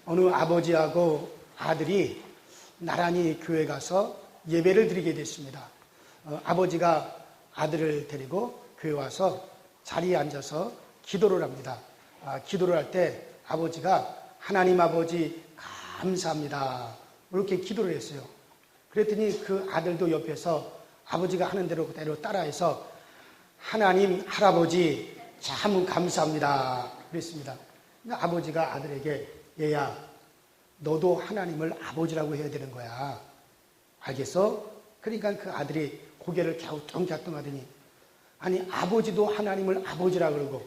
어느 아버지하고 아들이 나란히 교회 가서 예배를 드리게 됐습니다. 아버지가 아들을 데리고 교회 와서 자리에 앉아서 기도를 합니다. 기도를 할 때 아버지가 하나님 아버지 감사합니다. 이렇게 기도를 했어요. 그랬더니 그 아들도 옆에서 아버지가 하는 대로 그대로 따라해서 하나님 할아버지 참 감사합니다. 그랬습니다. 아버지가 아들에게 얘야 너도 하나님을 아버지라고 해야 되는 거야. 알겠어? 그러니까 그 아들이 고개를 갸우뚱갸우뚱하더니 아니 아버지도 하나님을 아버지라 그러고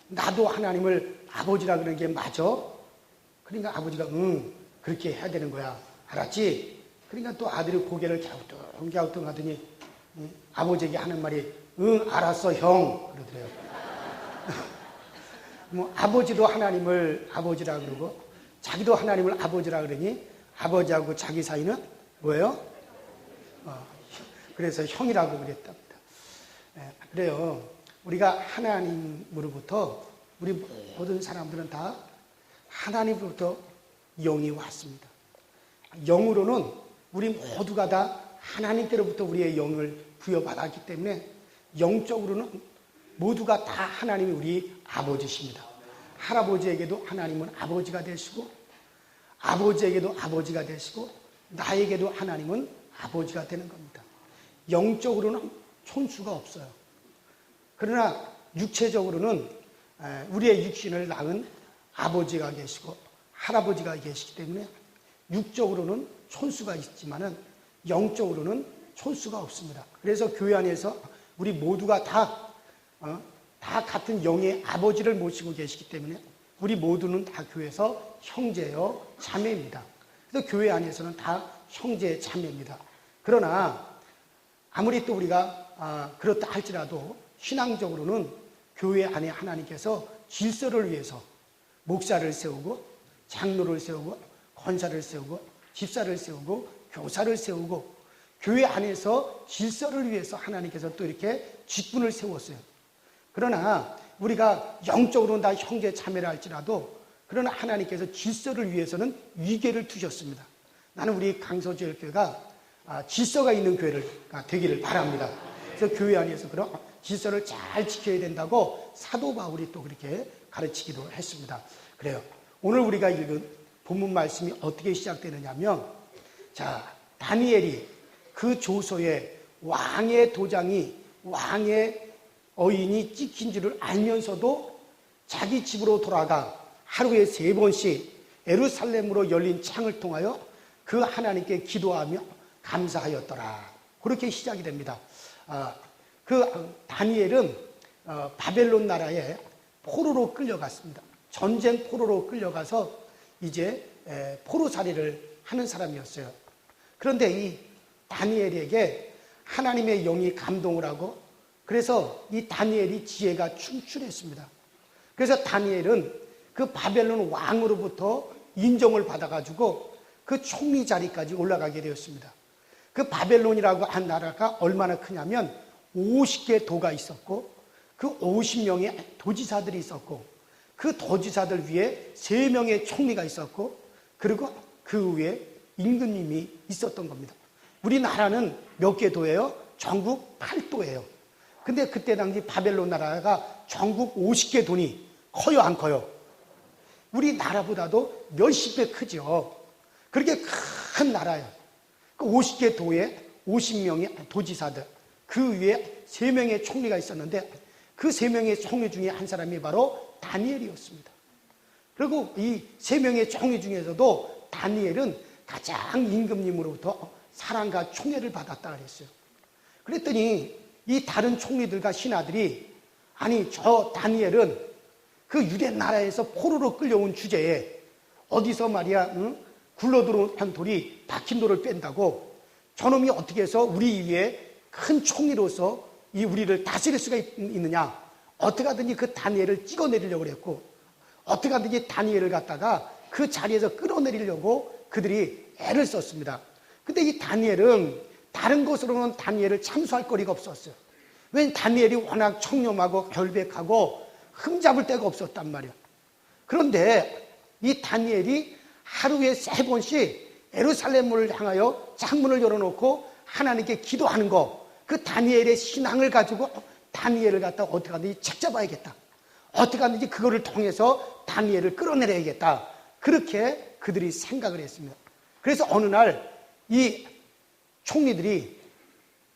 나도 하나님을 아버지라 그러는 게 맞아? 그러니까 아버지가 응 그렇게 해야 되는 거야. 알았지? 그러니까 또 아들이 고개를 갸우뚱갸우뚱하더니 아버지에게 하는 말이 응 알았어 형 그러더래요. 뭐 아버지도 하나님을 아버지라 그러고 자기도 하나님을 아버지라 그러니 아버지하고 자기 사이는 뭐예요? 그래서 형이라고 그랬답니다. 그래요. 우리가 하나님으로부터 우리 모든 사람들은 다 하나님으로부터 영이 왔습니다. 영으로는 우리 모두가 다 하나님께로부터 우리의 영을 부여받았기 때문에 영적으로는 모두가 다 하나님이 우리 아버지십니다. 할아버지에게도 하나님은 아버지가 되시고 아버지에게도 아버지가 되시고 나에게도 하나님은 아버지가 되는 겁니다. 영적으로는 촌수가 없어요. 그러나 육체적으로는 우리의 육신을 낳은 아버지가 계시고 할아버지가 계시기 때문에 육적으로는 촌수가 있지만은 영적으로는 촌수가 없습니다. 그래서 교회 안에서 우리 모두가 다 같은 영의 아버지를 모시고 계시기 때문에 우리 모두는 다 교회에서 형제요 자매입니다. 그래서 교회 안에서는 다 형제 자매입니다. 그러나 아무리 또 우리가 그렇다 할지라도 신앙적으로는 교회 안에 하나님께서 질서를 위해서 목사를 세우고 장로를 세우고 권사를 세우고 집사를 세우고 교사를 세우고 교회 안에서 질서를 위해서 하나님께서 또 이렇게 직분을 세웠어요. 그러나 우리가 영적으로는 다 형제 자매라 할지라도 그러나 하나님께서 질서를 위해서는 위계를 두셨습니다. 나는 우리 강서지역교회가 질서가 있는 교회가 되기를 바랍니다. 그래서 교회 안에서 그런 질서를 잘 지켜야 된다고 사도 바울이 또 그렇게 가르치기도 했습니다. 그래요. 오늘 우리가 읽은 본문 말씀이 어떻게 시작되느냐면 다니엘이 그 조서에 왕의 도장이 왕의 어인이 찍힌 줄을 알면서도 자기 집으로 돌아가 하루에 3번씩 예루살렘으로 열린 창을 통하여 그 하나님께 기도하며 감사하였더라. 그렇게 시작이 됩니다. 그 다니엘은 바벨론 나라에 포로로 끌려갔습니다. 전쟁 포로로 끌려가서 이제 포로살이를 하는 사람이었어요. 그런데 이 다니엘에게 하나님의 영이 감동을 하고 그래서 이 다니엘이 지혜가 충출했습니다. 그래서 다니엘은 그 바벨론 왕으로부터 인정을 받아가지고 그 총리 자리까지 올라가게 되었습니다. 그 바벨론이라고 한 나라가 얼마나 크냐면 50개 도가 있었고 그 50명의 도지사들이 있었고 그 도지사들 위에 3명의 총리가 있었고 그리고 그 위에 임금님이 있었던 겁니다. 우리나라는 몇 개 도예요? 전국 8도예요. 근데 그때 당시 바벨론 나라가 전국 50개 도니 커요 안 커요? 우리나라보다도 몇십 배 크죠. 그렇게 큰 나라예요. 그 50개 도에 50명의 도지사들 그 위에 3명의 총리가 있었는데 그 3명의 총리 중에 한 사람이 바로 다니엘이었습니다. 그리고 이 3명의 총리 중에서도 다니엘은 가장 임금님으로부터 사랑과 총애를 받았다 그랬어요. 그랬더니 이 다른 총리들과 신하들이 아니 저 다니엘은 그 유대 나라에서 포로로 끌려온 주제에 어디서 말이야 굴러들어온 돌이 박힌 돌을 뺀다고 저놈이 어떻게 해서 우리 위에 큰 총리로서 이 우리를 다스릴 수가 있느냐. 어떻게 하든지 그 다니엘을 찍어내리려고 그랬고 어떻게 하든지 다니엘을 갖다가 그 자리에서 끌어내리려고 그들이 애를 썼습니다. 근데 이 다니엘은 다른 것으로는 다니엘을 참수할 거리가 없었어요. 왜냐하면 다니엘이 워낙 청렴하고 결백하고 흠잡을 데가 없었단 말이에요. 그런데 이 다니엘이 하루에 3번씩 예루살렘을 향하여 창문을 열어놓고 하나님께 기도하는 거, 그 다니엘의 신앙을 가지고 다니엘을 갖다 어떻게 하든지 책잡아야겠다. 어떻게 하든지 그거를 통해서 다니엘을 끌어내려야겠다. 그렇게 그들이 생각을 했습니다. 그래서 어느 날 이 총리들이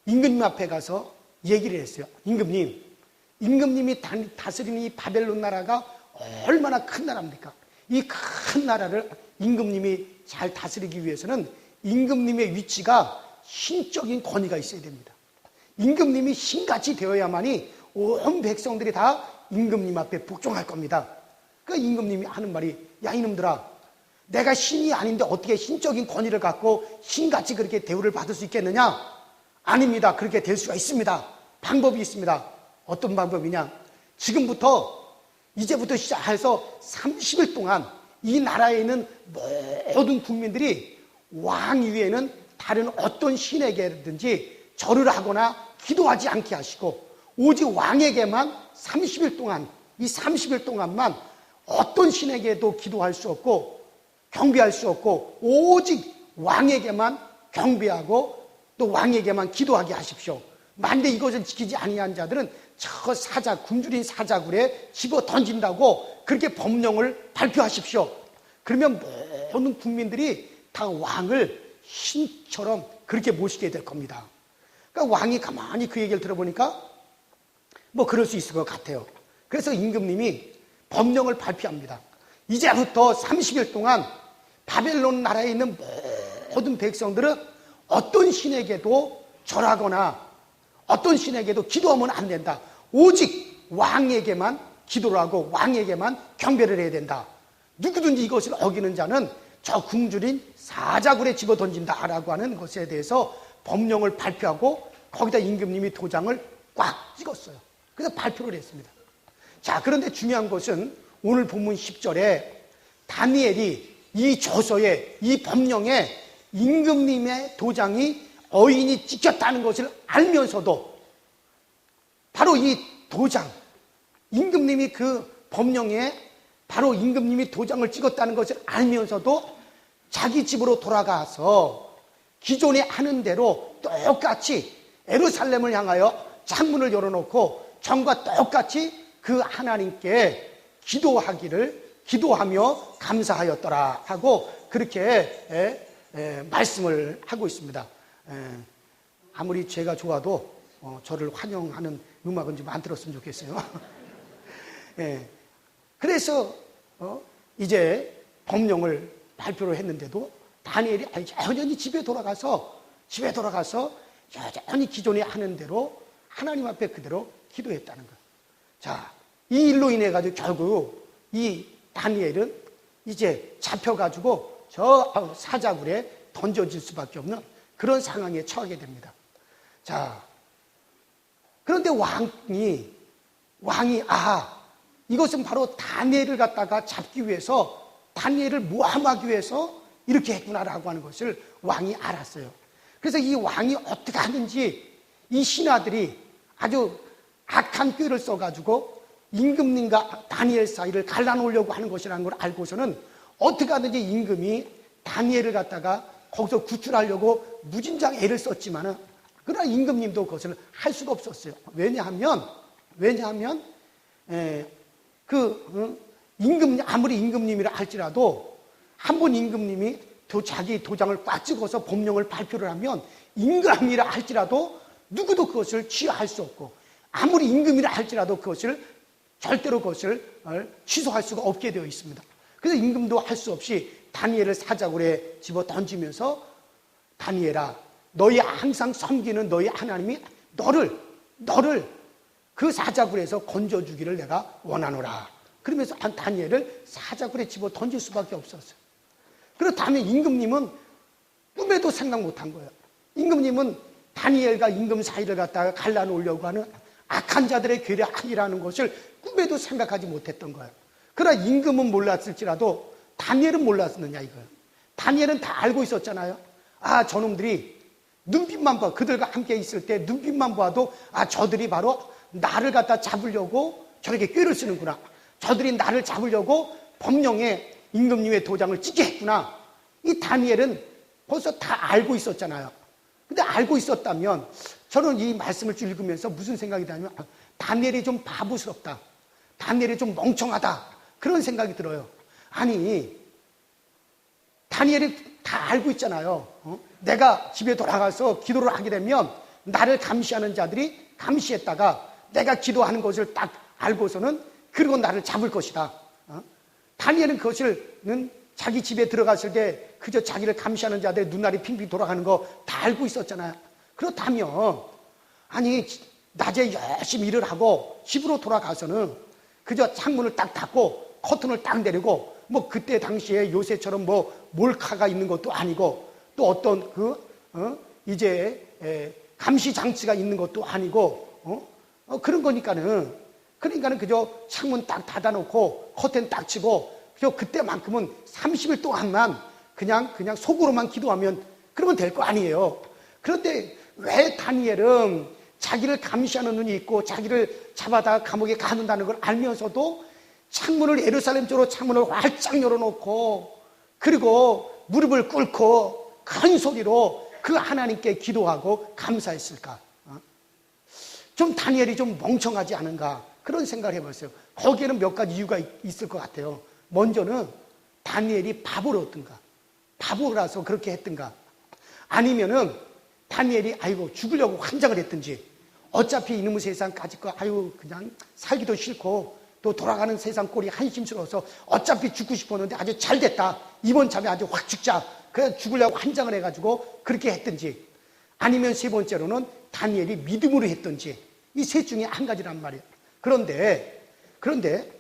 임금님 앞에 가서 얘기를 했어요. 임금님이 다스리는 이 바벨론 나라가 얼마나 큰 나라입니까? 이 큰 나라를 임금님이 잘 다스리기 위해서는 임금님의 위치가 신적인 권위가 있어야 됩니다. 임금님이 신같이 되어야만이 온 백성들이 다 임금님 앞에 복종할 겁니다. 그 임금님이 하는 말이, 야 이놈들아, 내가 신이 아닌데 어떻게 신적인 권위를 갖고 신같이 그렇게 대우를 받을 수 있겠느냐? 아닙니다. 그렇게 될 수가 있습니다. 방법이 있습니다. 어떤 방법이냐? 이제부터 시작해서 30일 동안 이 나라에 있는 모든 국민들이 왕 위에는 다른 어떤 신에게든지 절을 하거나 기도하지 않게 하시고, 오직 왕에게만 30일 동안, 이 30일 동안만 어떤 신에게도 기도할 수 없고 경배할 수 없고 오직 왕에게만 경배하고 또 왕에게만 기도하게 하십시오. 만데 이것을 지키지 아니한 자들은 저 굶주린 사자굴에 집어 던진다고 그렇게 법령을 발표하십시오. 그러면 모든 국민들이 다 왕을 신처럼 그렇게 모시게 될 겁니다. 그러니까 왕이 가만히 그 얘기를 들어보니까 뭐 그럴 수 있을 것 같아요. 그래서 임금님이 법령을 발표합니다. 이제부터 30일 동안 바벨론 나라에 있는 모든 백성들은 어떤 신에게도 절하거나 어떤 신에게도 기도하면 안 된다. 오직 왕에게만 기도를 하고 왕에게만 경배를 해야 된다. 누구든지 이것을 어기는 자는 저 굶주린 사자굴에 집어 던진다라고 하는 것에 대해서 법령을 발표하고 거기다 임금님이 도장을 꽉 찍었어요. 그래서 발표를 했습니다. 자, 그런데 중요한 것은 오늘 본문 10절에 다니엘이 이 저서에, 이 법령에 임금님의 도장이 어인이 찍혔다는 것을 알면서도 바로 이 도장, 임금님이 그 법령에 바로 임금님이 도장을 찍었다는 것을 알면서도 자기 집으로 돌아가서 기존에 하는 대로 똑같이 예루살렘을 향하여 창문을 열어놓고 전과 똑같이 그 하나님께 기도하며 감사하였더라 하고 그렇게 말씀을 하고 있습니다. 아무리 제가 좋아도 저를 환영하는 음악은 좀 안 들었으면 좋겠어요. 그래서 이제 법령을 발표를 했는데도 다니엘이 여전히 집에 돌아가서 여전히 기존에 하는 대로 하나님 앞에 그대로 기도했다는 거예요. 자, 이 일로 인해 가지고 결국 이 다니엘은 이제 잡혀가지고 저 사자굴에 던져질 수밖에 없는 그런 상황에 처하게 됩니다. 자, 그런데 왕이 이것은 바로 다니엘을 갖다가 잡기 위해서, 다니엘을 모함하기 위해서 이렇게 했구나라고 하는 것을 왕이 알았어요. 그래서 이 왕이 어떻게 하든지 이 신하들이 아주 악한 꾀를 써가지고 임금님과 다니엘 사이를 갈라놓으려고 하는 것이라는 걸 알고서는 어떻게 하든지 임금이 다니엘을 갖다가 거기서 구출하려고 무진장 애를 썼지만은, 그러나 임금님도 그것을 할 수가 없었어요. 왜냐하면 아무리 임금님이라 할지라도 한 번 임금님이 자기 도장을 꽉 찍어서 법령을 발표를 하면 임금이라 할지라도 누구도 그것을 취하할 수 없고, 아무리 임금이라 할지라도 절대로 그것을 취소할 수가 없게 되어 있습니다. 그래서 임금도 할 수 없이 다니엘을 사자굴에 집어 던지면서, 다니엘아, 너희 항상 섬기는 너희 하나님이 너를 그 사자굴에서 건져주기를 내가 원하노라. 그러면서 다니엘을 사자굴에 집어 던질 수밖에 없었어요. 그렇다면 임금님은 꿈에도 생각 못한 거예요. 임금님은 다니엘과 임금 사이를 갖다가 갈라놓으려고 하는 악한 자들의 괴략이라는 것을 꿈에도 생각하지 못했던 거예요. 그러나 임금은 몰랐을지라도 다니엘은 몰랐느냐 이거예요. 다니엘은 다 알고 있었잖아요. 저놈들이 눈빛만 봐, 그들과 함께 있을 때 눈빛만 봐도 저들이 바로 나를 갖다 잡으려고 저렇게 꾀를 쓰는구나. 저들이 나를 잡으려고 법령에 임금님의 도장을 찍게 했구나. 이 다니엘은 벌써 다 알고 있었잖아요. 근데 알고 있었다면 저는 이 말씀을 쭉 읽으면서 무슨 생각이 드냐면 다니엘이 좀 바보스럽다. 다니엘이 좀 멍청하다. 그런 생각이 들어요. 아니, 다니엘이 다 알고 있잖아요. 내가 집에 돌아가서 기도를 하게 되면 나를 감시하는 자들이 감시했다가 내가 기도하는 것을 딱 알고서는 그리고 나를 잡을 것이다. 다니엘은 그것을 자기 집에 들어갔을 때 그저 자기를 감시하는 자들의 눈알이 핑핑 돌아가는 거 다 알고 있었잖아요. 그렇다면 아니 낮에 열심히 일을 하고 집으로 돌아가서는 그저 창문을 딱 닫고 커튼을 딱 내리고 뭐 그때 당시에 요새처럼 뭐 몰카가 있는 것도 아니고 또 어떤 이제 감시 장치가 있는 것도 아니고 그런 거니까는 그저 창문 딱 닫아놓고 커튼 딱 치고 그저 그때만큼은 30일 동안만 그냥 속으로만 기도하면 그러면 될 거 아니에요. 그런데 왜 다니엘은 자기를 감시하는 눈이 있고 자기를 잡아다 감옥에 가둔다는 걸 알면서도 창문을 예루살렘 쪽으로 창문을 활짝 열어놓고 그리고 무릎을 꿇고 큰 소리로 그 하나님께 기도하고 감사했을까? 좀 다니엘이 좀 멍청하지 않은가? 그런 생각을 해봤어요. 거기에는 몇 가지 이유가 있을 것 같아요. 먼저는 다니엘이 바보였던가? 바보라서 그렇게 했던가? 아니면은 다니엘이 아이고 죽으려고 환장을 했든지 어차피 이놈의 세상까지 거 아유 그냥 살기도 싫고 또 돌아가는 세상 꼴이 한심스러워서 어차피 죽고 싶었는데 아주 잘 됐다. 이번 참에 아주 확 죽자. 그래서 죽으려고 환장을 해가지고 그렇게 했든지 아니면 세 번째로는 다니엘이 믿음으로 했든지 이 셋 중에 한 가지란 말이에요. 그런데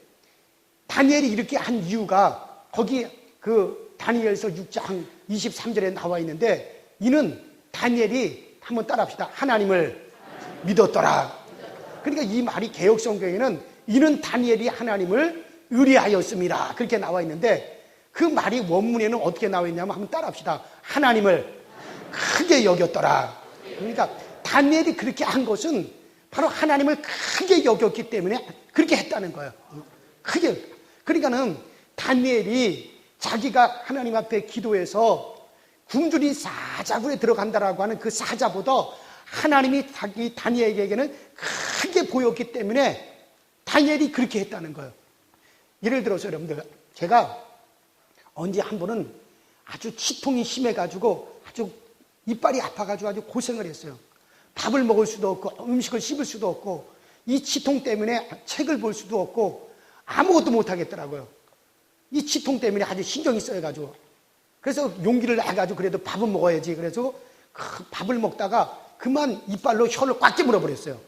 다니엘이 이렇게 한 이유가 거기 그 다니엘서 6장 23절에 나와 있는데 이는 다니엘이 한번 따라합시다. 하나님을 믿었더라. 그러니까 이 말이 개역성경에는 이는 다니엘이 하나님을 의뢰하였습니다. 그렇게 나와 있는데 그 말이 원문에는 어떻게 나와 있냐면 한번 따라합시다. 하나님을 크게 여겼더라. 그러니까 다니엘이 그렇게 한 것은 바로 하나님을 크게 여겼기 때문에 그렇게 했다는 거예요. 크게. 그러니까는 다니엘이 자기가 하나님 앞에 기도해서 굶주린 사자굴에 들어간다라고 하는 그 사자보다 하나님이 자기 다니엘에게는 크게 보였기 때문에 다니엘이 그렇게 했다는 거예요. 예를 들어서 여러분들 제가 언제 한 번은 아주 치통이 심해가지고 아주 이빨이 아파가지고 아주 고생을 했어요. 밥을 먹을 수도 없고 음식을 씹을 수도 없고 이 치통 때문에 책을 볼 수도 없고 아무것도 못하겠더라고요. 이 치통 때문에 아주 신경이 쓰여가지고 그래서 용기를 내가지고 그래도 밥은 먹어야지 그래서 밥을 먹다가 그만 이빨로 혀를 꽉 깨물어 버렸어요.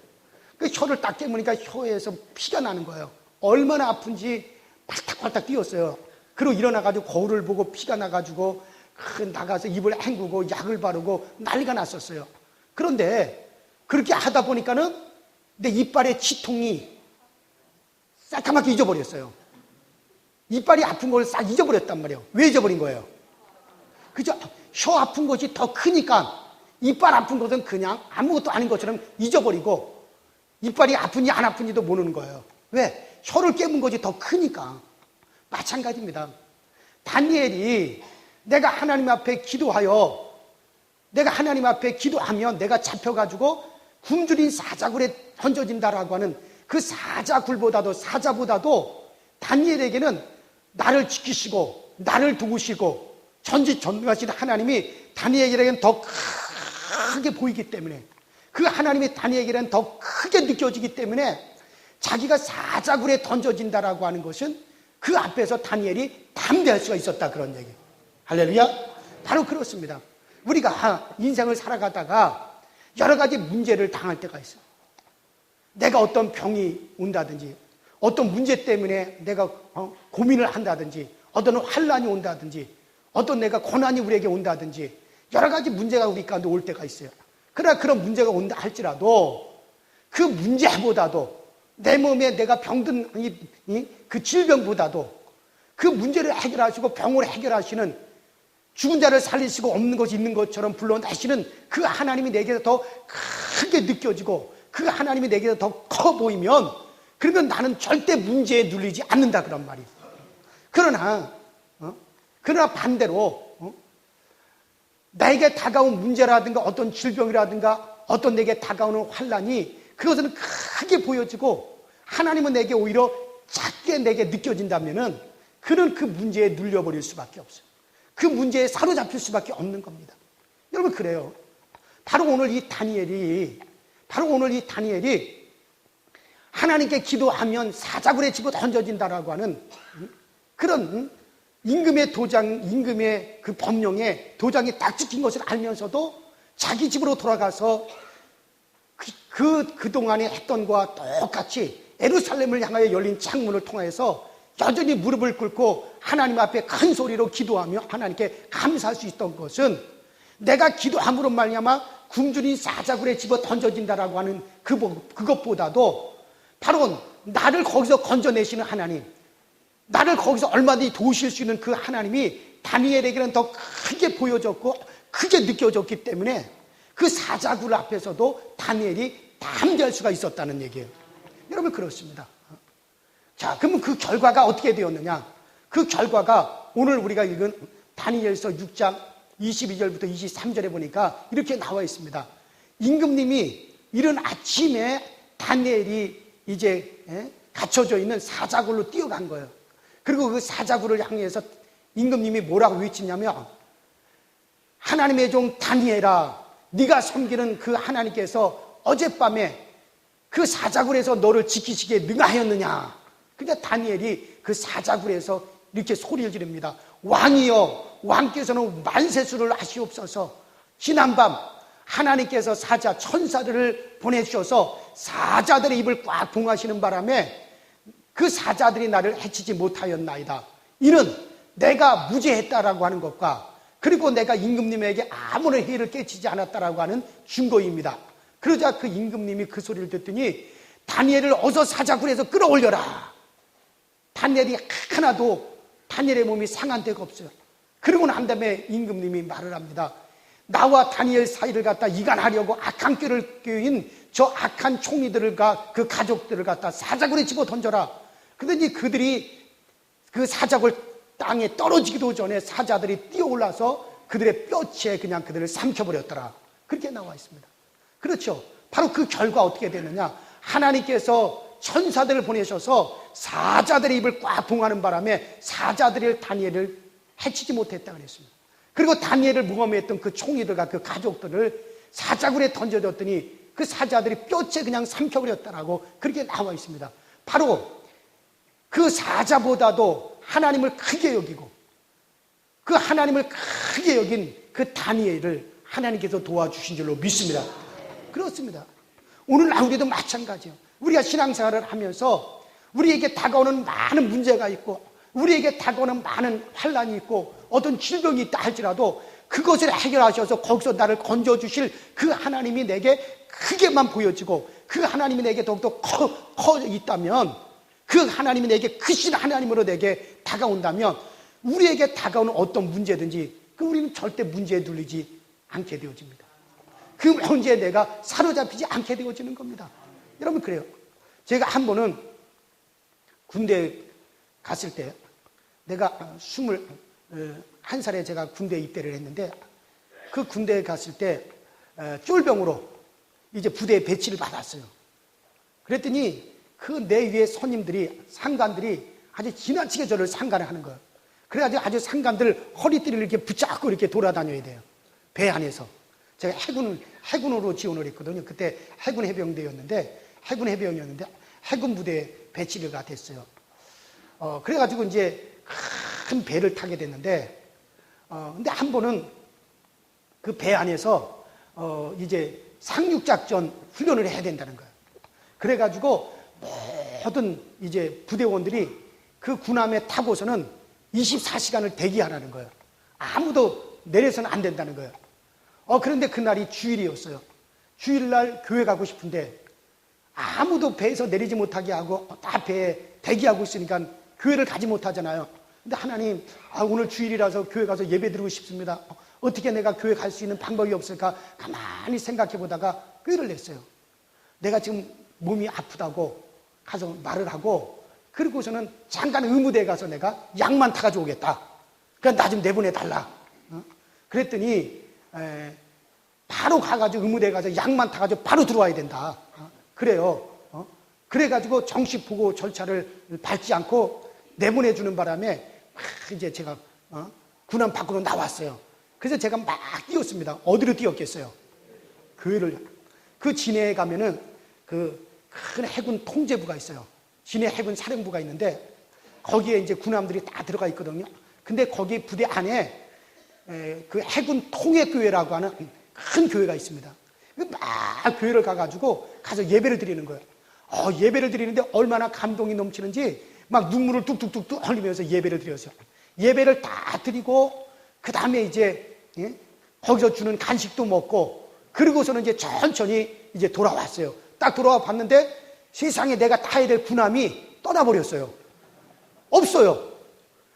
그 혀를 딱 깨무니까 혀에서 피가 나는 거예요. 얼마나 아픈지 팔딱팔딱 뛰었어요. 그리고 일어나가지고 거울을 보고 피가 나가지고 나가서 입을 헹구고 약을 바르고 난리가 났었어요. 그런데 그렇게 하다 보니까는 내 이빨의 치통이 새까맣게 잊어버렸어요. 이빨이 아픈 걸 싹 잊어버렸단 말이에요. 왜 잊어버린 거예요? 그저 혀 아픈 것이 더 크니까 이빨 아픈 것은 그냥 아무것도 아닌 것처럼 잊어버리고 이빨이 아픈지 안 아픈지도 모르는 거예요. 왜? 혀를 깨문 것이 더 크니까. 마찬가지입니다. 다니엘이 내가 하나님 앞에 기도하여 내가 하나님 앞에 기도하면 내가 잡혀가지고 굶주린 사자굴에 던져진다라고 하는 그 사자보다도 다니엘에게는 나를 지키시고 나를 도우시고 전지전능하신 하나님이 다니엘에게는 더 크게 보이기 때문에 그 하나님이 다니엘에게는 더 크게 느껴지기 때문에 자기가 사자굴에 던져진다라고 하는 것은 그 앞에서 다니엘이 담대할 수가 있었다 그런 얘기예요. 할렐루야. 바로 그렇습니다. 우리가 인생을 살아가다가 여러 가지 문제를 당할 때가 있어요. 내가 어떤 병이 온다든지 어떤 문제 때문에 내가 고민을 한다든지 어떤 환난이 온다든지 어떤 내가 고난이 우리에게 온다든지 여러 가지 문제가 우리 가운데 올 때가 있어요. 그러나 그런 문제가 온다 할지라도 그 문제보다도 내 몸에 내가 병든 그 질병보다도 그 문제를 해결하시고 병을 해결하시는 죽은 자를 살리시고 없는 것이 있는 것처럼 불러내시는 그 하나님이 내게서 더 크게 느껴지고 그 하나님이 내게서 더 커 보이면 그러면 나는 절대 문제에 눌리지 않는다 그런 말이에요. 그러나 그러나 반대로 나에게 다가온 문제라든가 어떤 질병이라든가 어떤 내게 다가오는 환난이 그것은 크게 보여지고 하나님은 내게 오히려 작게 내게 느껴진다면은 그는 그 문제에 눌려버릴 수밖에 없어요. 그 문제에 사로잡힐 수밖에 없는 겁니다. 여러분 그래요. 바로 오늘 이 다니엘이 하나님께 기도하면 사자굴에 집어 던져진다라고 하는 그런 임금의 그 법령에 도장이 딱 찍힌 것을 알면서도 자기 집으로 돌아가서 그동안에 했던 것과 똑같이 예루살렘을 향하여 열린 창문을 통해서 여전히 무릎을 꿇고 하나님 앞에 큰 소리로 기도하며 하나님께 감사할 수 있던 것은 내가 기도함으로 말미암아 굶주린 사자굴에 집어 던져진다라고 하는 그것보다도 바로 나를 거기서 건져내시는 하나님, 나를 거기서 얼마든지 도우실 수 있는 그 하나님이 다니엘에게는 더 크게 보여졌고 크게 느껴졌기 때문에 그 사자굴 앞에서도 다니엘이 담대할 수가 있었다는 얘기예요. 여러분 그렇습니다. 자, 그러면 그 결과가 어떻게 되었느냐? 그 결과가 오늘 우리가 읽은 다니엘서 6장 22절부터 23절에 보니까 이렇게 나와 있습니다. 임금님이 이른 아침에 다니엘이 이제 갇혀져 있는 사자굴로 뛰어간 거예요. 그리고 그 사자굴을 향해서 임금님이 뭐라고 외치냐면 하나님의 종 다니엘아, 네가 섬기는 그 하나님께서 어젯밤에 그 사자굴에서 너를 지키시기에 능하였느냐. 그러니까 다니엘이 그 사자굴에서 이렇게 소리를 지릅니다. 왕이여, 왕께서는 만세수를 하시옵소서. 지난밤 하나님께서 천사들을 보내주셔서 사자들의 입을 꽉 봉하시는 바람에 그 사자들이 나를 해치지 못하였나이다. 이는 내가 무죄했다라고 하는 것과 그리고 내가 임금님에게 아무런 해를 끼치지 않았다라고 하는 증거입니다. 그러자 그 임금님이 그 소리를 듣더니 다니엘을 어서 사자굴에서 끌어올려라. 다니엘이 하나도 다니엘의 몸이 상한 데가 없어요. 그러고 난 다음에 임금님이 말을 합니다. 나와 다니엘 사이를 갖다 이간하려고 악한 꾀를 꾀인 저 악한 총리들과 그 가족들을 갖다 사자굴에 집어 던져라. 그러더니 그들이 그 사자굴 땅에 떨어지기도 전에 사자들이 뛰어올라서 그들의 뼈치에 그냥 그들을 삼켜버렸더라. 그렇게 나와 있습니다. 그렇죠. 바로 그 결과 어떻게 되느냐. 하나님께서 천사들을 보내셔서 사자들의 입을 꽉 봉하는 바람에 사자들이 다니엘을 해치지 못했다 그랬습니다. 그리고 다니엘을 모함했던 그 총리들과 그 가족들을 사자굴에 던져줬더니 그 사자들이 뼈째 그냥 삼켜버렸다라고 그렇게 나와 있습니다. 바로 그 사자보다도 하나님을 크게 여기고 그 하나님을 크게 여긴 그 다니엘을 하나님께서 도와주신 줄로 믿습니다. 그렇습니다. 오늘 우리도 마찬가지예요. 우리가 신앙생활을 하면서 우리에게 다가오는 많은 문제가 있고 우리에게 다가오는 많은 환난이 있고 어떤 질병이 있다 할지라도 그것을 해결하셔서 거기서 나를 건져주실 그 하나님이 내게 크게만 보여지고 그 하나님이 내게 더욱더 커 있다면 그 하나님이 내게 크신 하나님으로 내게 다가온다면 우리에게 다가오는 어떤 문제든지 우리는 절대 문제에 눌리지 않게 되어집니다. 그 문제에 내가 사로잡히지 않게 되어지는 겁니다. 여러분 그래요. 제가 한 번은 군대에 갔을 때 내가 21살에 제가 군대에 입대를 했는데 그 군대에 갔을 때 쫄병으로 이제 부대에 배치를 받았어요. 그랬더니 그 내 위에 선임들이 상관들이 아주 지나치게 저를 상관을 하는 거예요. 그래가지고 아주 상관들 허리띠를 이렇게 붙잡고 이렇게 돌아다녀야 돼요. 배 안에서. 제가 해군으로 지원을 했거든요. 그때 해군 해병이었는데 해군 부대에 배치가 됐어요. 그래가지고 이제 큰 배를 타게 됐는데, 근데 한 번은 그 배 안에서 이제 상륙작전 훈련을 해야 된다는 거예요. 그래가지고 모든 이제 부대원들이 그 군함에 타고서는 24시간을 대기하라는 거예요. 아무도 내려서는 안 된다는 거예요. 그런데 그날이 주일이었어요. 주일날 교회 가고 싶은데 아무도 배에서 내리지 못하게 하고 다 배에 대기하고 있으니까 교회를 가지 못하잖아요. 근데 하나님, 오늘 주일이라서 교회 가서 예배 드리고 싶습니다. 어떻게 내가 교회 갈 수 있는 방법이 없을까? 가만히 생각해 보다가 꾀를 냈어요. 내가 지금 몸이 아프다고 가서 말을 하고, 그리고서는 잠깐 의무대에 가서 내가 약만 타가지고 오겠다. 그러니까 나 좀 내보내달라. 그랬더니 바로 가가지고 의무대 가서 약만 타가지고 바로 들어와야 된다. 그래요. 그래가지고 정식 보고 절차를 밟지 않고 내보내주는 바람에 막 이제 제가 군함 밖으로 나왔어요. 그래서 제가 막 뛰었습니다. 어디로 뛰었겠어요? 교회를. 그 진해에 가면은 그 큰 해군 통제부가 있어요. 진해 해군 사령부가 있는데 거기에 이제 군함들이 다 들어가 있거든요. 근데 거기 부대 안에 그 해군 통해교회라고 하는 큰 교회가 있습니다. 막 교회를 가서 예배를 드리는 거예요. 예배를 드리는데 얼마나 감동이 넘치는지 막 눈물을 뚝뚝뚝뚝 흘리면서 예배를 드렸어요. 예배를 다 드리고 그 다음에 이제 거기서 주는 간식도 먹고 그러고서는 이제 천천히 이제 돌아왔어요. 딱 돌아와 봤는데 세상에 내가 타야 될 군함이 떠나버렸어요. 없어요.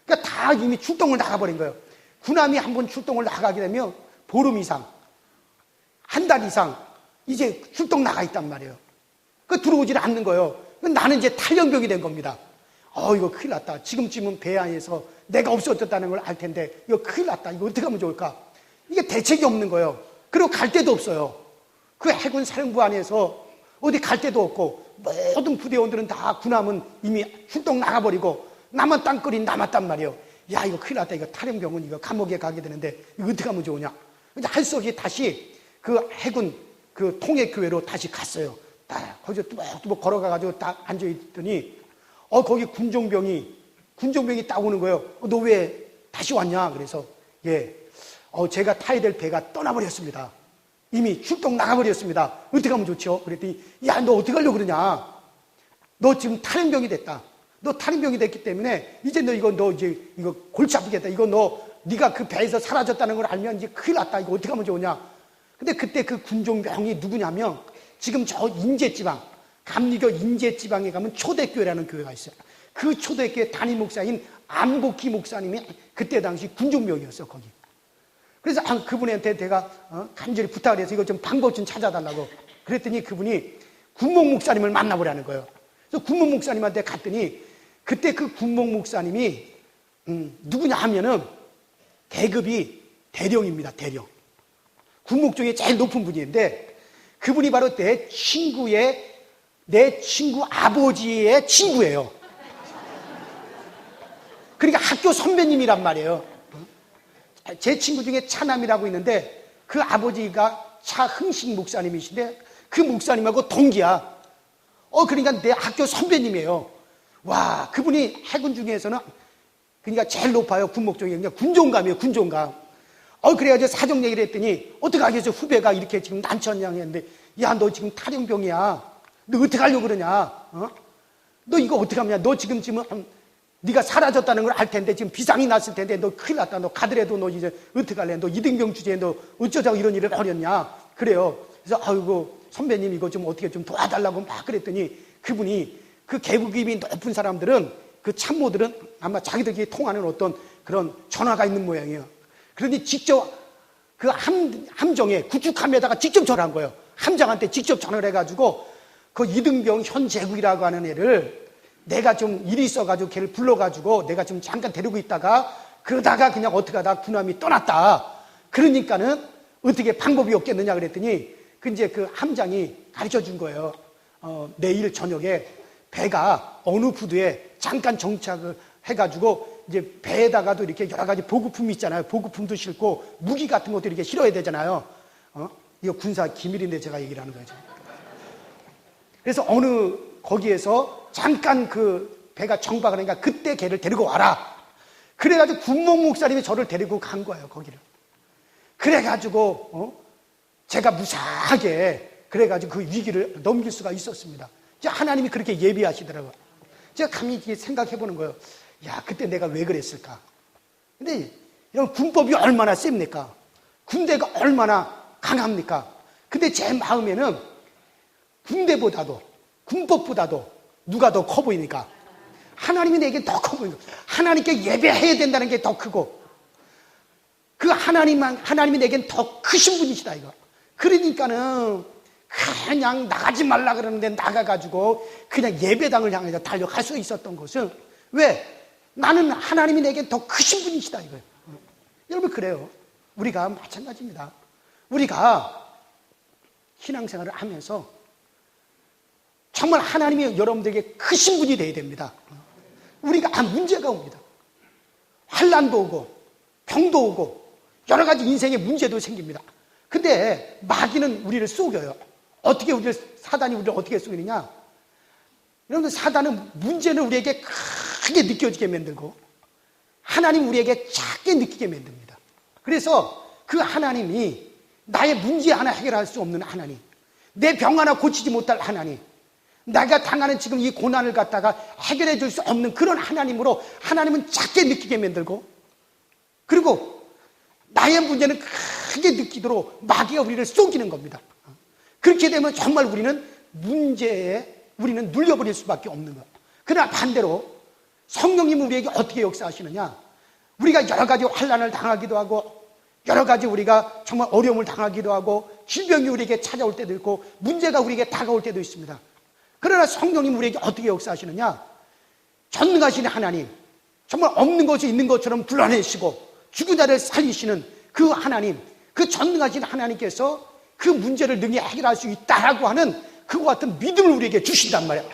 그러니까 다 이미 출동을 나가버린 거예요. 군함이 한번 출동을 나가게 되면 보름 이상, 한 달 이상 이제 출동 나가 있단 말이에요. 그 들어오질 않는 거예요. 나는 이제 탈영병이 된 겁니다. 이거 큰일 났다. 지금쯤은 배 안에서 내가 없어졌다는 걸 알 텐데 이거 큰일 났다. 이거 어떻게 하면 좋을까? 이게 대책이 없는 거예요. 그리고 갈 데도 없어요. 그 해군 사령부 안에서 어디 갈 데도 없고 모든 부대원들은 다 군함은 이미 출동 나가버리고 나만 땅거리 남았단 말이에요. 야, 이거 큰일 났다. 이거 탈영병은 이거 감옥에 가게 되는데 이거 어떻게 하면 좋으냐? 이제 할 수 없이 다시 그 해군 그 통해교회로 다시 갔어요. 거기서 뚜벅뚜벅 걸어가가지고 딱 앉아있더니 거기 군종병이 딱 오는 거예요. 너 왜 다시 왔냐? 그래서 제가 타야 될 배가 떠나버렸습니다. 이미 출동 나가버렸습니다. 어떻게 하면 좋죠? 그랬더니 야, 너 어떻게 하려고 그러냐? 너 지금 탈영병이 됐다. 너 탈영병이 됐기 때문에 이제 너 이거 골치 아프겠다. 이거 네가 그 배에서 사라졌다는 걸 알면 이제 큰일 났다. 이거 어떻게 하면 좋으냐? 근데 그때 그 군종병이 누구냐면 지금 저 인제지방, 감리교 인제지방에 가면 초대교회라는 교회가 있어요. 그 초대교회 담임 목사인 안복희 목사님이 그때 당시 군종병이었어요, 거기. 그래서 그분한테 내가 간절히 부탁을 해서 이거 좀 방법 좀 찾아달라고 그랬더니 그분이 군목 목사님을 만나보라는 거예요. 그래서 군목 목사님한테 갔더니 그때 그 군목 목사님이 누구냐 하면은 계급이 대령입니다, 대령. 군목 중에 제일 높은 분인데 그분이 바로 내 친구 아버지의 친구예요. 그러니까 학교 선배님이란 말이에요. 제 친구 중에 차남이라고 있는데 그 아버지가 차흥식 목사님이신데 그 목사님하고 동기야. 그러니까 내 학교 선배님이에요. 와, 그분이 해군 중에서는 그러니까 제일 높아요. 군목 중에. 그냥 군종감이에요, 군종감. 그래가지고 사정 얘기를 했더니 어떡하겠어, 후배가 이렇게 지금 난처했는데 야, 너 지금 탈영병이야. 너 어떻게 하려고 그러냐? 너 이거 어떻게 하냐? 너 지금 네가 사라졌다는 걸 알 텐데 지금 비상이 났을 텐데 너 큰일 났다. 너 가더라도 너 이제 어떻게 할래? 너 이등병 주제에 너 어쩌자고 이런 일을 하렸냐? 그래요. 그래서 아이고 선배님 이거 좀 어떻게 좀 도와달라고 막 그랬더니 그분이 그 계급이 높은 사람들은 그 참모들은 아마 자기들끼리 통하는 어떤 그런 전화가 있는 모양이에요. 그러니 직접 그 함정에 구축함에다가 직접 전화한 거예요. 함장한테 직접 전화를 해가지고 그 이등병 현재국이라고 하는 애를 내가 좀 일이 있어가지고 걔를 불러가지고 내가 좀 잠깐 데리고 있다가 그러다가 그냥 어떻게 하다 군함이 떠났다. 그러니까는 어떻게 방법이 없겠느냐 그랬더니 이제 그 함장이 가르쳐 준 거예요. 내일 저녁에 배가 어느 부두에 잠깐 정착을 해가지고 이제 배에다가도 이렇게 여러 가지 보급품이 있잖아요. 보급품도 싣고 무기 같은 것도 이렇게 실어야 되잖아요. 이거 군사 기밀인데 제가 얘기를 하는 거죠. 그래서 어느 거기에서 잠깐 그 배가 정박을 하니까 그때 걔를 데리고 와라. 그래가지고 군목 목사님이 저를 데리고 간 거예요, 거기를. 그래가지고 제가 무사하게 그래가지고 그 위기를 넘길 수가 있었습니다. 하나님이 그렇게 예비하시더라고요. 제가 감히 생각해 보는 거예요. 야, 그때 내가 왜 그랬을까? 근데 이런 군법이 얼마나 셉니까? 군대가 얼마나 강합니까? 근데 제 마음에는 군대보다도 군법보다도 누가 더 커 보이니까? 하나님이 내게 더 커 보이니까. 하나님께 예배해야 된다는 게 더 크고 그 하나님이 내겐 더 크신 분이시다 이거. 그러니까는 그냥 나가지 말라 그러는데 나가가지고 그냥 예배당을 향해서 달려갈 수 있었던 것은 왜? 나는 하나님이 내게 더 크신 분이시다 이거예요. 여러분 그래요. 우리가 마찬가지입니다. 우리가 신앙생활을 하면서 정말 하나님이 여러분들에게 크신 분이 되어야 됩니다. 우리가 문제가 옵니다. 환난도 오고 병도 오고 여러 가지 인생의 문제도 생깁니다. 근데 마귀는 우리를 속여요. 어떻게 사단이 우리를 어떻게 속이느냐? 여러분들 사단은 문제는 우리에게 크게 느껴지게 만들고 하나님 우리에게 작게 느끼게 만듭니다. 그래서 그 하나님이 나의 문제 하나 해결할 수 없는 하나님, 내 병 하나 고치지 못할 하나님, 내가 당하는 지금 이 고난을 갖다가 해결해 줄 수 없는 그런 하나님으로 하나님은 작게 느끼게 만들고, 그리고 나의 문제는 크게 느끼도록 마귀가 우리를 속이는 겁니다. 그렇게 되면 정말 우리는 우리는 눌려버릴 수밖에 없는 거예요. 그러나 반대로 성령님은 우리에게 어떻게 역사하시느냐? 우리가 여러 가지 환난을 당하기도 하고 여러 가지 우리가 정말 어려움을 당하기도 하고 질병이 우리에게 찾아올 때도 있고 문제가 우리에게 다가올 때도 있습니다. 그러나 성령님 우리에게 어떻게 역사하시느냐? 전능하신 하나님, 정말 없는 것이 있는 것처럼 불러내시고 죽은 자를 살리시는 그 하나님, 그 전능하신 하나님께서 그 문제를 능히 해결할 수 있다라고 하는 그와 같은 믿음을 우리에게 주신단 말이에요.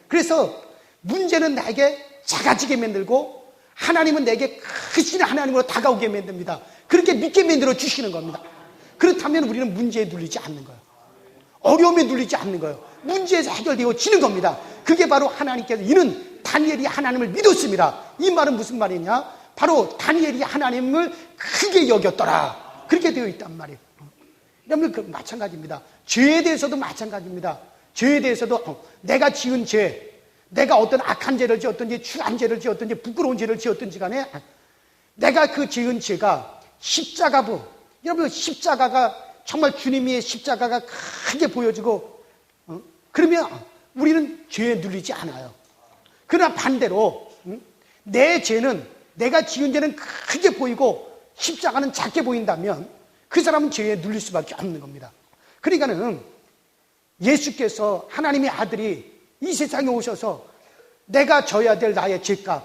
그래서 문제는 나에게 작아지게 만들고 하나님은 내게 크신 하나님으로 다가오게 만듭니다. 그렇게 믿게 만들어 주시는 겁니다. 그렇다면 우리는 문제에 눌리지 않는 거예요. 어려움에 눌리지 않는 거예요. 문제에서 해결되어지는 겁니다. 그게 바로 하나님께서, 이는 다니엘이 하나님을 믿었습니다. 이 말은 무슨 말이냐? 바로 다니엘이 하나님을 크게 여겼더라. 그렇게 되어 있단 말이에요. 여러분 마찬가지입니다. 죄에 대해서도 마찬가지입니다. 죄에 대해서도 내가 지은 죄, 내가 어떤 악한 죄를 지었든지 추한 죄를 지었든지 부끄러운 죄를 지었든지 간에 내가 그 지은 죄가 십자가부, 여러분 십자가가 정말 주님의 십자가가 크게 보여지고 그러면 우리는 죄에 눌리지 않아요. 그러나 반대로 내 죄는, 내가 지은 죄는 크게 보이고 십자가는 작게 보인다면 그 사람은 죄에 눌릴 수밖에 없는 겁니다. 그러니까는 예수께서, 하나님의 아들이 이 세상에 오셔서 내가 져야 될 나의 죄값,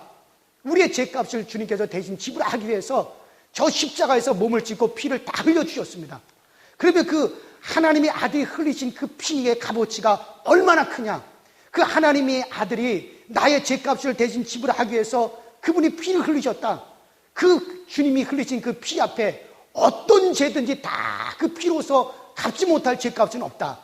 우리의 죄값을 주님께서 대신 지불하기 위해서 저 십자가에서 몸을 찢고 피를 다 흘려주셨습니다. 그러면 그 하나님의 아들이 흘리신 그 피의 값어치가 얼마나 크냐? 그 하나님의 아들이 나의 죄값을 대신 지불하기 위해서 그분이 피를 흘리셨다. 그 주님이 흘리신 그 피 앞에 어떤 죄든지 다 그 피로서 갚지 못할 죄값은 없다.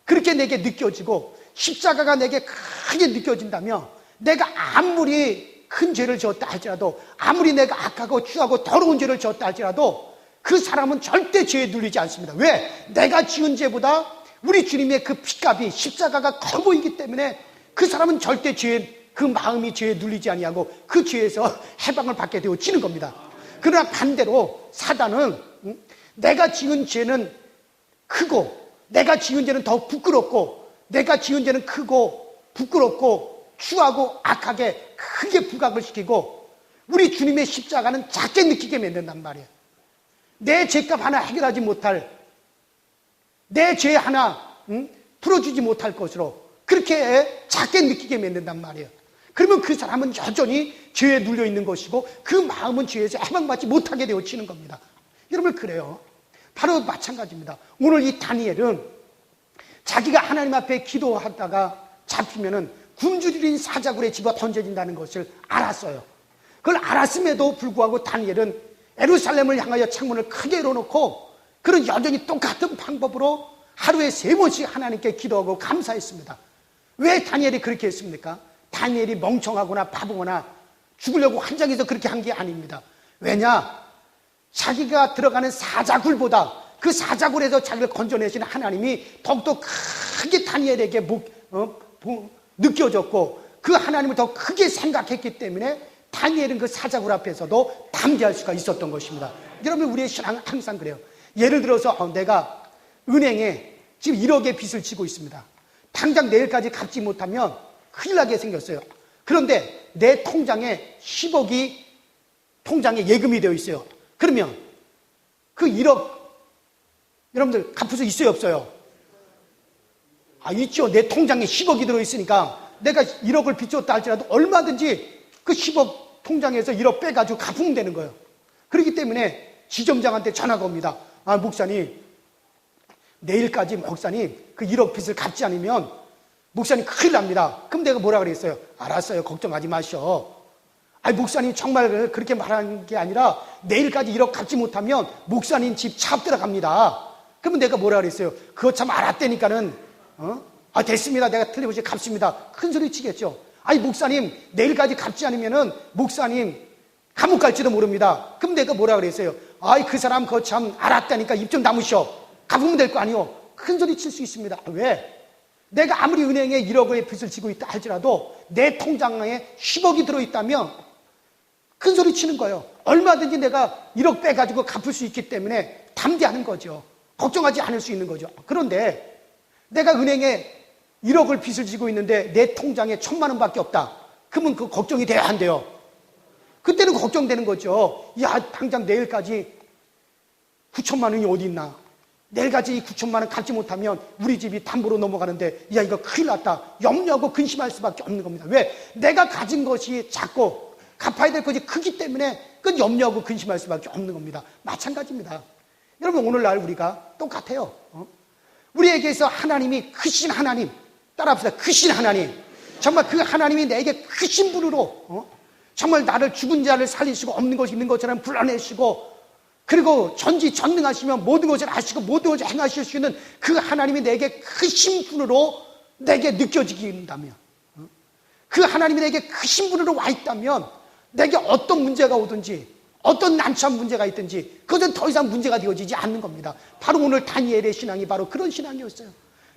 그렇게 내게 느껴지고 십자가가 내게 크게 느껴진다면 내가 아무리 큰 죄를 지었다 할지라도, 아무리 내가 악하고 추하고 더러운 죄를 지었다 할지라도 그 사람은 절대 죄에 눌리지 않습니다. 왜? 내가 지은 죄보다 우리 주님의 그 피값이, 십자가가 커 보이기 때문에 그 사람은 절대 그 마음이 죄에 눌리지 아니하고 그 죄에서 해방을 받게 되어지는 겁니다. 그러나 반대로 사단은 내가 지은 죄는 크고, 내가 지은 죄는 더 부끄럽고, 내가 지은 죄는 크고 부끄럽고 추하고 악하게 크게 부각을 시키고 우리 주님의 십자가는 작게 느끼게 만든단 말이에요. 내 죄값 하나 해결하지 못할, 내 죄 하나 풀어주지 못할 것으로 그렇게 작게 느끼게 만든단 말이에요. 그러면 그 사람은 여전히 죄에 눌려 있는 것이고 그 마음은 죄에서 해방받지 못하게 되어지는 겁니다. 여러분 그래요. 바로 마찬가지입니다. 오늘 이 다니엘은 자기가 하나님 앞에 기도하다가 잡히면은 굶주린 사자굴에 집어 던져진다는 것을 알았어요. 그걸 알았음에도 불구하고 다니엘은 예루살렘을 향하여 창문을 크게 열어놓고 그런 여전히 똑같은 방법으로 하루에 3번씩 하나님께 기도하고 감사했습니다. 왜 다니엘이 그렇게 했습니까? 다니엘이 멍청하거나 바보거나 죽으려고 환장해서 그렇게 한 게 아닙니다. 왜냐? 자기가 들어가는 사자굴보다 그 사자굴에서 자기를 건져내신 하나님이 더욱더 크게 다니엘에게 느껴졌고 그 하나님을 더 크게 생각했기 때문에 다니엘은 그 사자굴 앞에서도 담대할 수가 있었던 것입니다. 여러분 우리의 신앙은 항상 그래요. 예를 들어서 내가 은행에 지금 1억의 빚을 지고 있습니다. 당장 내일까지 갚지 못하면 큰일 나게 생겼어요. 그런데 내 통장에 10억이 통장에 예금이 되어 있어요. 그러면 그 1억 여러분들 갚을 수 있어요 없어요? 있죠. 내 통장에 10억이 들어있으니까 내가 1억을 빚졌다 할지라도 얼마든지 그 10억 통장에서 1억 빼가지고 갚으면 되는 거예요. 그렇기 때문에 지점장한테 전화가 옵니다. 아, 목사님, 내일까지 목사님 그 1억 빚을 갚지 않으면 목사님 큰일 납니다. 그럼 내가 뭐라 그랬어요? 알았어요. 걱정하지 마셔. 아니, 목사님 정말 그렇게 말하는 게 아니라 내일까지 1억 갚지 못하면 목사님 집 차 들어갑니다. 그러면 내가 뭐라 그랬어요? 그거 참 알았다니까는, 아, 됐습니다. 내가 틀림없이 갚습니다. 큰 소리 치겠죠. 아니, 목사님 내일까지 갚지 않으면은 목사님 감옥 갈지도 모릅니다. 그럼 내가 뭐라 그랬어요? 아이, 그 사람 그거 참 알았다니까 입 좀 다무셔. 갚으면 될 거 아니요. 큰 소리 칠 수 있습니다. 왜? 내가 아무리 은행에 1억의 빚을 지고 있다 할지라도 내 통장에 10억이 들어있다면 큰 소리 치는 거예요. 얼마든지 내가 1억 빼가지고 갚을 수 있기 때문에 담대하는 거죠. 걱정하지 않을 수 있는 거죠. 그런데 내가 은행에 1억을 빚을 지고 있는데 내 통장에 1,000만 원밖에 없다. 그러면 그 걱정이 돼야 한대요. 그때는 걱정되는 거죠. 야, 당장 내일까지 9천만 원이 어디 있나. 내일까지 이 9천만 원 갚지 못하면 우리 집이 담보로 넘어가는데 야, 이거 큰일 났다. 염려하고 근심할 수밖에 없는 겁니다. 왜? 내가 가진 것이 작고 갚아야 될 것이 크기 때문에 그 염려하고 근심할 수밖에 없는 겁니다. 마찬가지입니다. 여러분, 오늘날 우리가 똑같아요. 우리에게서 하나님이 크신 하나님, 따라합시다. 크신 하나님. 정말 그 하나님이 내게 크신 분으로 정말 나를 죽은 자를 살리시고 없는 것이 있는 것처럼 불러내시고 그리고 전지전능하시며 모든 것을 아시고 모든 것을 행하실 수 있는 그 하나님이 내게 크신 분으로 내게 느껴지게 된다면, 그 하나님이 내게 크신 분으로 와 있다면 내게 어떤 문제가 오든지 어떤 난처한 문제가 있든지 그것은 더 이상 문제가 되어지지 않는 겁니다. 바로 오늘 다니엘의 신앙이 바로 그런 신앙이었어요.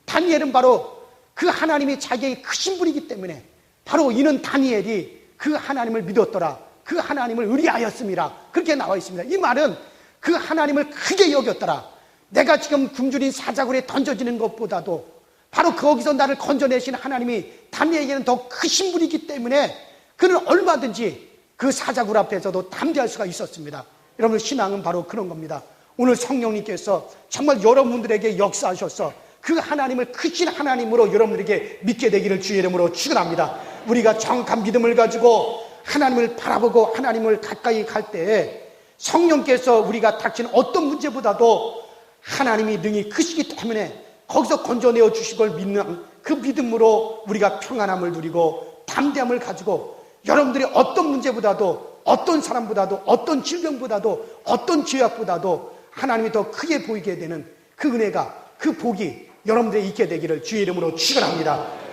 다니엘은 바로 그 하나님이 자기에게 크신 분이기 때문에 바로 이는 다니엘이 그 하나님을 믿었더라. 그 하나님을 의리하였음이라. 그렇게 나와 있습니다. 이 말은 그 하나님을 크게 여겼더라. 내가 지금 굶주린 사자굴에 던져지는 것보다도 바로 거기서 나를 건져내신 하나님이 다니엘에게는 더 크신 분이기 때문에 그는 얼마든지 그 사자굴 앞에서도 담대할 수가 있었습니다. 여러분, 신앙은 바로 그런 겁니다. 오늘 성령님께서 정말 여러분들에게 역사하셔서 그 하나님을 크신 하나님으로 여러분들에게 믿게 되기를 주의 이름으로 축원합니다. 우리가 정확한 믿음을 가지고 하나님을 바라보고 하나님을 가까이 갈 때에 성령께서 우리가 닥친 어떤 문제보다도 하나님이 능히 크시기 때문에 거기서 건져내어 주실 걸 믿는 그 믿음으로 우리가 평안함을 누리고 담대함을 가지고 여러분들이 어떤 문제보다도 어떤 사람보다도 어떤 질병보다도 어떤 죄악보다도 하나님이 더 크게 보이게 되는 그 은혜가, 그 복이 여러분들이 있게 되기를 주의 이름으로 축원합니다.